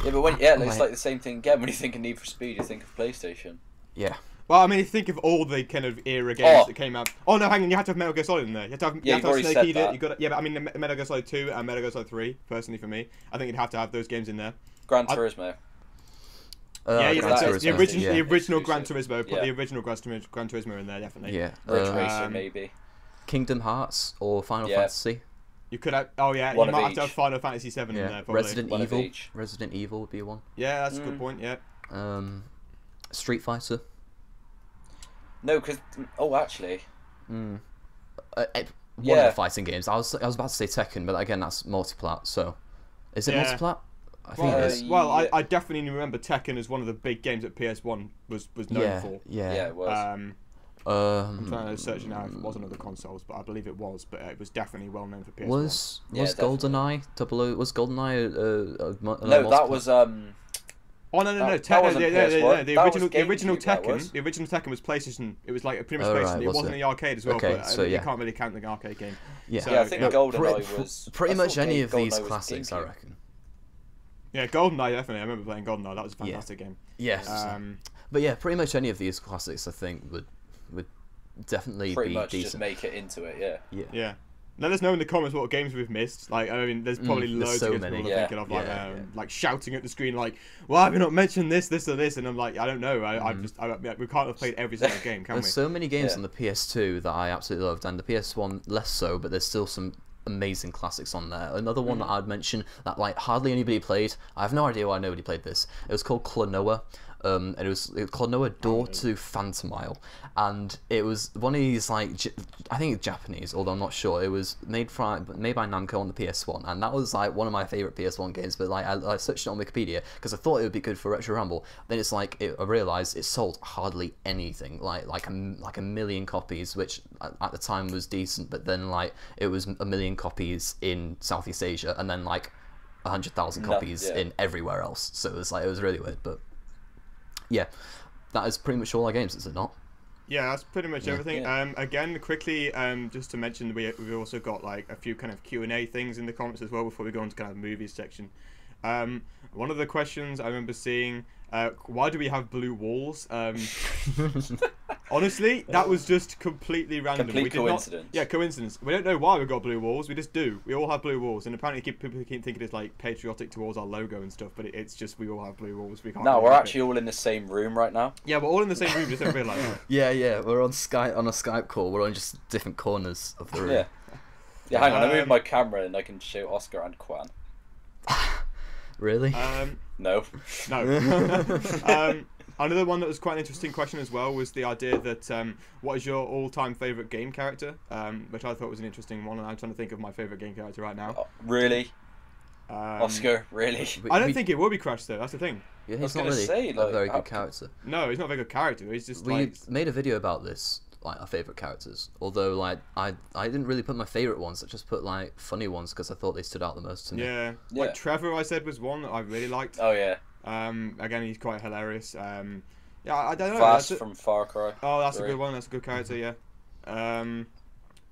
[SPEAKER 2] Yeah, but when it's like the same thing again. When you think of Need for Speed, you think of PlayStation.
[SPEAKER 1] Yeah.
[SPEAKER 3] Well, I mean, if you think of all the kind of era games that came out. Oh no, hang on! You have to have Metal Gear Solid in there. You have to have,
[SPEAKER 2] Yeah,
[SPEAKER 3] you have to have
[SPEAKER 2] you've
[SPEAKER 3] Snake
[SPEAKER 2] already
[SPEAKER 3] Eater.
[SPEAKER 2] said that.
[SPEAKER 3] You got. Yeah, but I mean, Metal Gear Solid 2 and Metal Gear Solid 3. Personally, for me, I think you'd have to have those games in there.
[SPEAKER 2] Gran Turismo.
[SPEAKER 3] Yeah,
[SPEAKER 2] Gran Turismo.
[SPEAKER 3] the original Gran
[SPEAKER 2] Exclusive.
[SPEAKER 3] Turismo. Put the original Gran Turismo in there, definitely.
[SPEAKER 1] Yeah.
[SPEAKER 2] Ridge Racer, maybe.
[SPEAKER 1] Kingdom Hearts or Final Fantasy.
[SPEAKER 3] You could have. Oh yeah,
[SPEAKER 2] One
[SPEAKER 3] you
[SPEAKER 2] of
[SPEAKER 3] might have
[SPEAKER 2] each.
[SPEAKER 3] to have Final Fantasy 7 in there. Probably.
[SPEAKER 1] Resident
[SPEAKER 2] One of
[SPEAKER 1] Evil.
[SPEAKER 2] each.
[SPEAKER 1] Resident Evil would be one.
[SPEAKER 3] Yeah, that's a good point. Yeah.
[SPEAKER 1] Street Fighter.
[SPEAKER 2] No, because actually,
[SPEAKER 1] One of
[SPEAKER 2] Yeah.
[SPEAKER 1] the fighting games. I was about to say Tekken, but again, that's multiplat. So, is it
[SPEAKER 3] Yeah.
[SPEAKER 1] multiplat? I think it is.
[SPEAKER 3] Well,
[SPEAKER 2] yeah.
[SPEAKER 3] I definitely remember Tekken as one of the big games that PS1 was known for.
[SPEAKER 2] yeah, it was.
[SPEAKER 3] I'm trying to search now if it was on other consoles, but I believe it was. But it was definitely well known for PS1.
[SPEAKER 1] Was
[SPEAKER 2] definitely.
[SPEAKER 1] GoldenEye 00? Was GoldenEye
[SPEAKER 2] No, that was
[SPEAKER 3] Oh no!
[SPEAKER 2] That wasn't PS1.
[SPEAKER 3] The
[SPEAKER 2] That was
[SPEAKER 3] original
[SPEAKER 2] GameCube, that
[SPEAKER 3] Tekken.
[SPEAKER 2] was.
[SPEAKER 3] The original Tekken was PlayStation. It was like pretty much
[SPEAKER 1] Oh,
[SPEAKER 3] PlayStation.
[SPEAKER 1] right,
[SPEAKER 3] It
[SPEAKER 1] was
[SPEAKER 3] wasn't
[SPEAKER 1] it?
[SPEAKER 3] the arcade as well.
[SPEAKER 1] Okay,
[SPEAKER 3] but
[SPEAKER 1] so
[SPEAKER 3] you
[SPEAKER 1] yeah.
[SPEAKER 3] can't really count the arcade game.
[SPEAKER 1] Yeah.
[SPEAKER 3] So,
[SPEAKER 2] Yeah, I think GoldenEye was.
[SPEAKER 1] Pretty
[SPEAKER 2] I
[SPEAKER 1] much
[SPEAKER 2] thought
[SPEAKER 1] any of these
[SPEAKER 2] GoldenEye was
[SPEAKER 1] classics, I
[SPEAKER 2] GameCube.
[SPEAKER 1] reckon.
[SPEAKER 3] Yeah, GoldenEye definitely. I remember playing GoldenEye. That was a fantastic game.
[SPEAKER 1] Yes. But yeah, pretty much any of these classics, I think, would definitely
[SPEAKER 2] Pretty
[SPEAKER 1] be
[SPEAKER 2] much
[SPEAKER 1] decent.
[SPEAKER 2] just make it into it, yeah.
[SPEAKER 3] Yeah. Let us know in the comments what games we've missed. Like, I mean, there's probably
[SPEAKER 1] there's
[SPEAKER 3] loads
[SPEAKER 1] so
[SPEAKER 3] of games
[SPEAKER 1] many.
[SPEAKER 3] people are thinking of, like,
[SPEAKER 1] Yeah.
[SPEAKER 3] like shouting at the screen, like, "Why have you not mentioned this, this, or this?" And I'm like, I don't know. We can't have played every single game, can we?
[SPEAKER 1] There's so many games on the PS2 that I absolutely loved, and the PS1 less so, but there's still some amazing classics on there. Another one that I'd mention that like hardly anybody played. I have no idea why nobody played this. It was called Klonoa. And it was Klonoa Door to Phantomile, and it was one of these like I think it's Japanese, although I'm not sure. It was made by Namco on the PS1, and that was like one of my favorite PS1 games. But like I searched it on Wikipedia because I thought it would be good for Retro Ramble. Then it's like I realized it sold hardly anything, like a million copies, which at the time was decent. But then like it was a million copies in Southeast Asia, and then like 100,000 copies in everywhere else. So it was really weird, but. Yeah, that is pretty much all our games, is it not?
[SPEAKER 3] Yeah, that's pretty much everything. Yeah. Again, quickly, just to mention, we've also got like a few kind of Q&A things in the comments as well before we go into kind of movies section. One of the questions I remember seeing, why do we have blue walls? Honestly, that was just completely random.
[SPEAKER 2] Complete coincidence.
[SPEAKER 3] Coincidence. We don't know why we've got blue walls. We just do. We all have blue walls, and apparently people keep thinking it's like patriotic towards our logo and stuff. But it's just we all have blue walls. We can't.
[SPEAKER 2] No, we're actually all in the same room right now.
[SPEAKER 3] Yeah, we're all in the same room. Just don't realise it.
[SPEAKER 1] Yeah. We're on Skype on a Skype call. We're on just different corners of the room.
[SPEAKER 2] Yeah. Hang on. I move my camera and I can show Oscar and Quan.
[SPEAKER 1] Really?
[SPEAKER 2] No.
[SPEAKER 3] Another one that was quite an interesting question as well was the idea that what is your all-time favourite game character? Which I thought was an interesting one, and I'm trying to think of my favourite game character right now.
[SPEAKER 2] Oh, really? Oscar, really?
[SPEAKER 3] I don't think it will be Crash though. That's the thing.
[SPEAKER 1] Yeah, he's not really a very good character.
[SPEAKER 3] No, he's not a very good character. He's just
[SPEAKER 1] we made a video about this, like our favourite characters. Although like I didn't really put my favourite ones. I just put like funny ones because I thought they stood out the most to me.
[SPEAKER 3] Yeah. Like Trevor, I said was one that I really liked.
[SPEAKER 2] Oh yeah.
[SPEAKER 3] Again, he's quite hilarious. Yeah, I don't know.
[SPEAKER 2] Fast from Far Cry.
[SPEAKER 3] Oh, that's a good one. That's a good character. Yeah.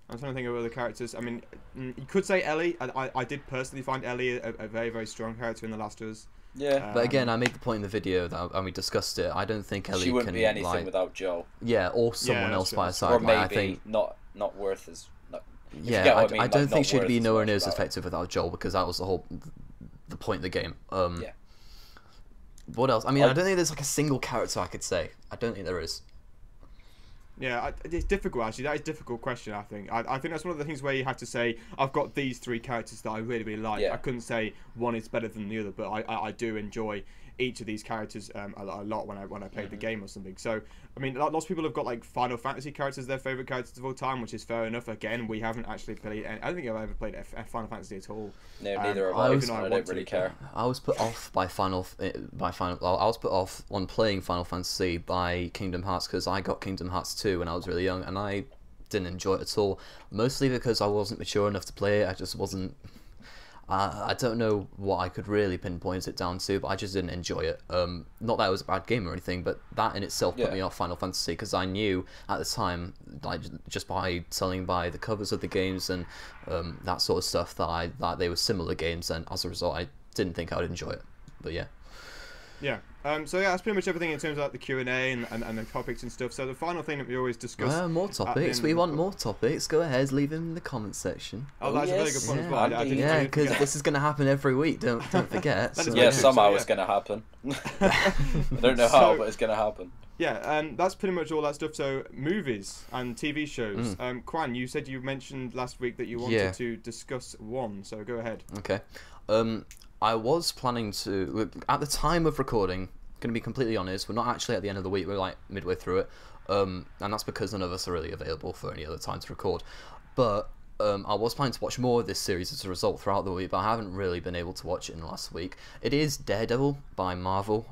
[SPEAKER 3] I'm trying to think of other characters. I mean, you could say Ellie. I did personally find Ellie a very, very strong character in The Last of Us.
[SPEAKER 2] Yeah.
[SPEAKER 1] But again, I made the point in the video that, and we discussed it. I don't think Ellie
[SPEAKER 2] she wouldn't
[SPEAKER 1] can
[SPEAKER 2] be anything
[SPEAKER 1] like,
[SPEAKER 2] without Joel.
[SPEAKER 1] Yeah, or someone else by her side.
[SPEAKER 2] Or maybe
[SPEAKER 1] I think,
[SPEAKER 2] not worth as.
[SPEAKER 1] Yeah, I don't think she'd be nowhere near as
[SPEAKER 2] effective.
[SPEAKER 1] effective without Joel because that was the point of the game.
[SPEAKER 2] Yeah.
[SPEAKER 1] What else? I mean, I don't think there's like a single character I could say. I don't think there is.
[SPEAKER 3] Yeah, it's difficult actually. That is a difficult question. I think that's one of the things where you have to say I've got these three characters that I really, really like.
[SPEAKER 2] Yeah.
[SPEAKER 3] I couldn't say one is better than the other, but I do enjoy each of these characters a lot when I played the game or something. So I mean, lots of people have got like Final Fantasy characters their favorite characters of all time, which is fair enough. Again, we haven't actually played. I don't think I've ever played Final Fantasy at all.
[SPEAKER 2] No, neither have I. I don't really care.
[SPEAKER 1] I was put off by I was put off on playing Final Fantasy by Kingdom Hearts because I got Kingdom Hearts 2 when I was really young, and I didn't enjoy it at all. Mostly because I wasn't mature enough to play it. I just wasn't. I don't know what I could really pinpoint it down to, but I just didn't enjoy it. Not that it was a bad game or anything, but that in itself put me off Final Fantasy because I knew at the time, like just by telling by the covers of the games and that sort of stuff, that they were similar games, and as a result, I didn't think I would enjoy it. But yeah.
[SPEAKER 3] Yeah. So yeah, that's pretty much everything in terms of like the Q&A and the topics and stuff. So the final thing that we always discuss.
[SPEAKER 1] More topics. We want more topics. Go ahead, leave them in the comment section.
[SPEAKER 3] Oh, that's a very good point as well.
[SPEAKER 1] Yeah, because this is going to happen every week. Don't forget.
[SPEAKER 2] Somehow it's going to happen. I don't know how, but it's going to happen.
[SPEAKER 3] Yeah, that's pretty much all that stuff. So movies and TV shows. Quan, you said you mentioned last week that you wanted to discuss one. So go ahead.
[SPEAKER 1] Okay. I was planning to, at the time of recording, going to be completely honest, we're not actually at the end of the week, we're like midway through it, and that's because none of us are really available for any other time to record, but I was planning to watch more of this series as a result throughout the week, but I haven't really been able to watch it in the last week. It is Daredevil by Marvel.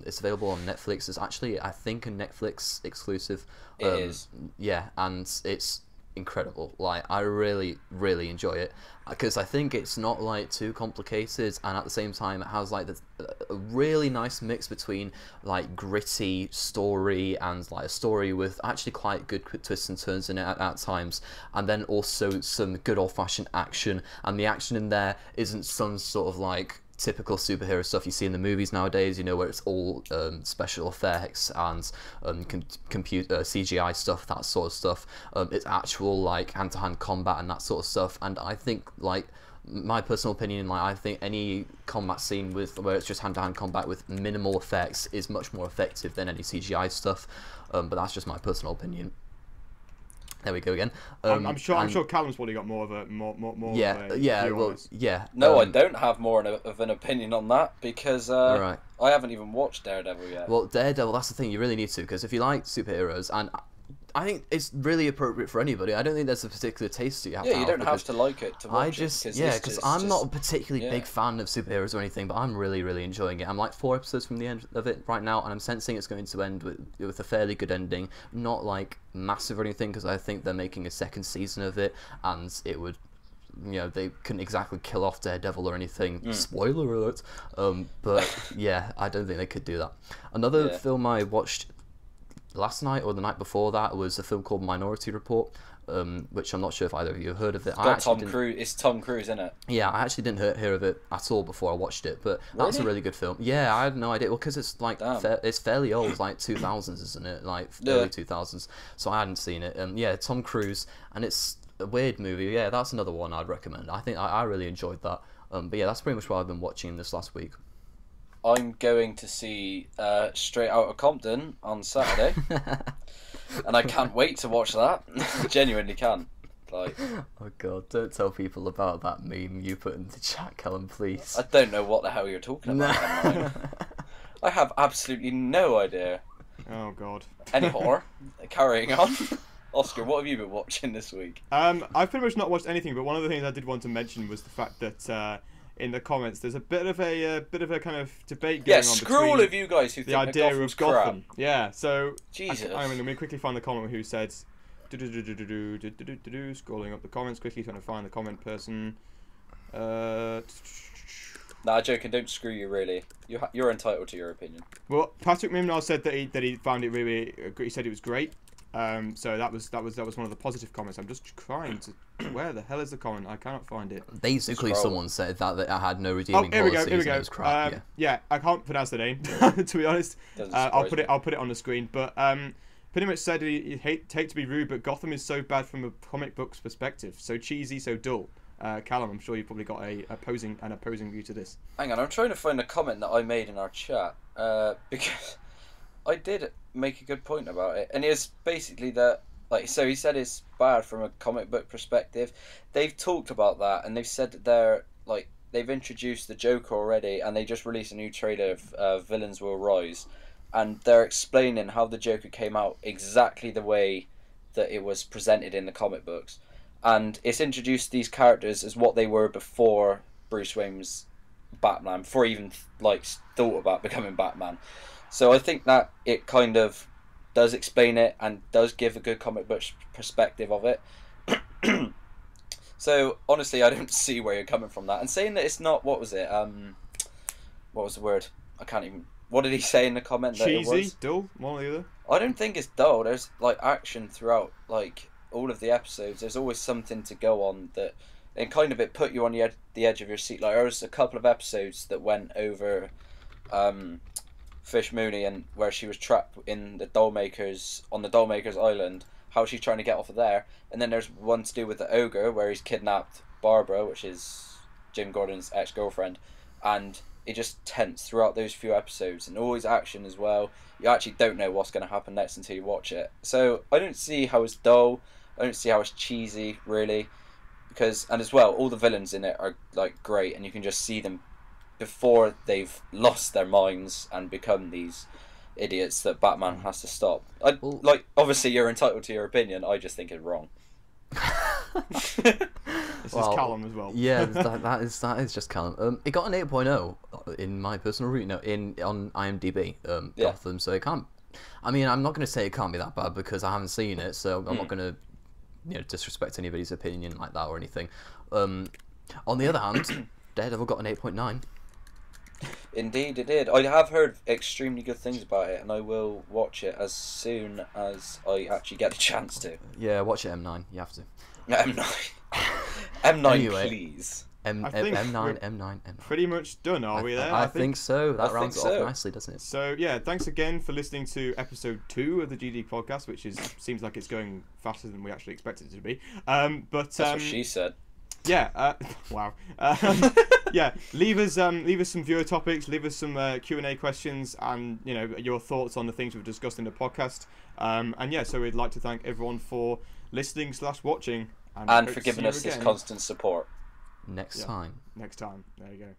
[SPEAKER 1] It's available on Netflix. It's actually, I think, a Netflix exclusive.
[SPEAKER 2] It is.
[SPEAKER 1] Yeah, and it's incredible. Like, I really, really enjoy it because I think it's not like too complicated, and at the same time it has like a really nice mix between like gritty story and like a story with actually quite good twists and turns in it at times, and then also some good old-fashioned action, and the action in there isn't some sort of like typical superhero stuff you see in the movies nowadays, you know, where it's all special effects and computer CGI stuff, that sort of stuff. It's actual like hand-to-hand combat and that sort of stuff. And I think, like, my personal opinion, like, I think any combat scene where it's just hand-to-hand combat with minimal effects is much more effective than any CGI stuff. But that's just my personal opinion. There we go again.
[SPEAKER 3] I'm sure Callum's probably got more of a
[SPEAKER 1] yeah.
[SPEAKER 2] No, I don't have more of an opinion on that because
[SPEAKER 1] right.
[SPEAKER 2] I haven't even watched Daredevil yet.
[SPEAKER 1] Well, Daredevil, that's the thing, you really need to, because if you like superheroes, and I think it's really appropriate for anybody. I don't think there's a particular taste you have to have.
[SPEAKER 2] Yeah, you don't have to like it to watch
[SPEAKER 1] because I'm not a particularly big fan of superheroes or anything, but I'm really, really enjoying it. I'm like 4 episodes from the end of it right now, and I'm sensing it's going to end with a fairly good ending. Not like massive or anything, because I think they're making a second season of it, and it would, you know, they couldn't exactly kill off Daredevil or anything. Spoiler alert. But yeah, I don't think they could do that. Another film I watched last night or the night before that was a film called Minority Report, which I'm not sure if either of you have heard of it.
[SPEAKER 2] It's Tom Cruise. It's Tom Cruise, isn't it?
[SPEAKER 1] Yeah, I actually didn't hear of it at all before I watched it, but that's a really good film. Yeah, I had no idea. Well, because it's like it's fairly old, like 2000s, isn't it? Like early 2000s. So I hadn't seen it. Yeah, Tom Cruise, and it's a weird movie. Yeah, that's another one I'd recommend. I think I really enjoyed that. But yeah, that's pretty much what I've been watching this last week.
[SPEAKER 2] I'm going to see Straight Outta Compton on Saturday, and I can't wait to watch that. Genuinely can't. Like,
[SPEAKER 1] oh god, don't tell people about that meme you put in the chat, Callum, please.
[SPEAKER 2] I don't know what the hell you're talking about. I have absolutely no idea.
[SPEAKER 3] Oh god.
[SPEAKER 2] Anyhow, carrying on. Oscar, what have you been watching this week?
[SPEAKER 3] I've pretty much not watched anything, but one of the things I did want to mention was the fact that in the comments there's a bit of a kind of debate going on
[SPEAKER 2] screw all of you guys who
[SPEAKER 3] the
[SPEAKER 2] think
[SPEAKER 3] idea
[SPEAKER 2] Gotham's
[SPEAKER 3] of Gotham.
[SPEAKER 2] crap.
[SPEAKER 3] Yeah, so
[SPEAKER 2] Jesus.
[SPEAKER 3] I'm going to quickly find the comment who said scrolling up the comments quickly, trying to find the comment person.
[SPEAKER 2] Nah, joking. Don't screw you. Really, you're entitled to your opinion.
[SPEAKER 3] Well, Patrick Mimnal said that he found it really. He said it was great. So that was one of the positive comments. I'm just trying to. Where the hell is the comment? I cannot find it.
[SPEAKER 1] Basically, someone said that I had no redeeming
[SPEAKER 3] qualities.
[SPEAKER 1] Here we go.
[SPEAKER 3] It was crap. Yeah, I can't pronounce the name to be honest. I'll put it on the screen. But pretty much said he'd hate to be rude, but Gotham is so bad from a comic book's perspective. So cheesy, so dull. Callum, I'm sure you've probably got an opposing view to this.
[SPEAKER 2] Hang on, I'm trying to find a comment that I made in our chat because I did make a good point about it, and it's basically that, like, so he said it's bad from a comic book perspective. They've talked about that, and they've said that they've introduced the Joker already, and they just released a new trailer of Villains Will Rise, and they're explaining how the Joker came out exactly the way that it was presented in the comic books, and it's introduced these characters as what they were before Bruce Wayne's Batman, before he even thought about becoming Batman. So I think that it kind of does explain it and does give a good comic book perspective of it. So honestly, I don't see where you're coming from that. And saying that it's not, what was it? What was the word? I can't even. What did he say in the comment?
[SPEAKER 3] Cheesy,
[SPEAKER 2] that it was?
[SPEAKER 3] Dull, one or the other.
[SPEAKER 2] I don't think it's dull. There's action throughout all of the episodes. There's always something to go on that, and kind of it put you on the edge of your seat. Like there was a couple of episodes that went over. Fish Mooney, and where she was trapped in the Dollmakers Island, how she's trying to get off of there, and then there's one to do with the ogre where he's kidnapped Barbara, which is Jim Gordon's ex-girlfriend, and it just tense throughout those few episodes, and always action as well. You actually don't know what's going to happen next until you watch it. So I don't see how it's dull. I don't see how it's cheesy, really, and as well, all the villains in it are great, and you can just see them before they've lost their minds and become these idiots that Batman has to stop. Obviously you're entitled to your opinion, I just think it's wrong.
[SPEAKER 3] This is Callum as well.
[SPEAKER 1] Yeah, that is just Callum. It got an 8.0 in my personal route, on IMDb, Gotham, so it can't. I mean, I'm not going to say it can't be that bad because I haven't seen it, so I'm not going to disrespect anybody's opinion like that or anything. On the other hand, Daredevil got an 8.9.
[SPEAKER 2] Indeed it did. I have heard extremely good things about it, and I will watch it as soon as I actually get the chance to.
[SPEAKER 1] Yeah, watch it, M9. You have to.
[SPEAKER 2] M9. M9,
[SPEAKER 1] Anyway,
[SPEAKER 2] please.
[SPEAKER 3] I think
[SPEAKER 1] M9, M9.
[SPEAKER 3] pretty much done, are we there?
[SPEAKER 1] I think so. That
[SPEAKER 2] I
[SPEAKER 1] rounds
[SPEAKER 2] think
[SPEAKER 1] it
[SPEAKER 2] so.
[SPEAKER 1] off nicely, doesn't it?
[SPEAKER 3] So yeah, thanks again for listening to episode 2 of the GD podcast, which seems like it's going faster than we actually expected it to be. But
[SPEAKER 2] That's what she said.
[SPEAKER 3] Yeah. Wow. Yeah. Leave us some viewer topics. Leave us some Q&A questions, and your thoughts on the things we've discussed in the podcast. And yeah, so we'd like to thank everyone for listening / watching,
[SPEAKER 2] and for giving us this constant support.
[SPEAKER 1] Next time.
[SPEAKER 3] Next time. There you go.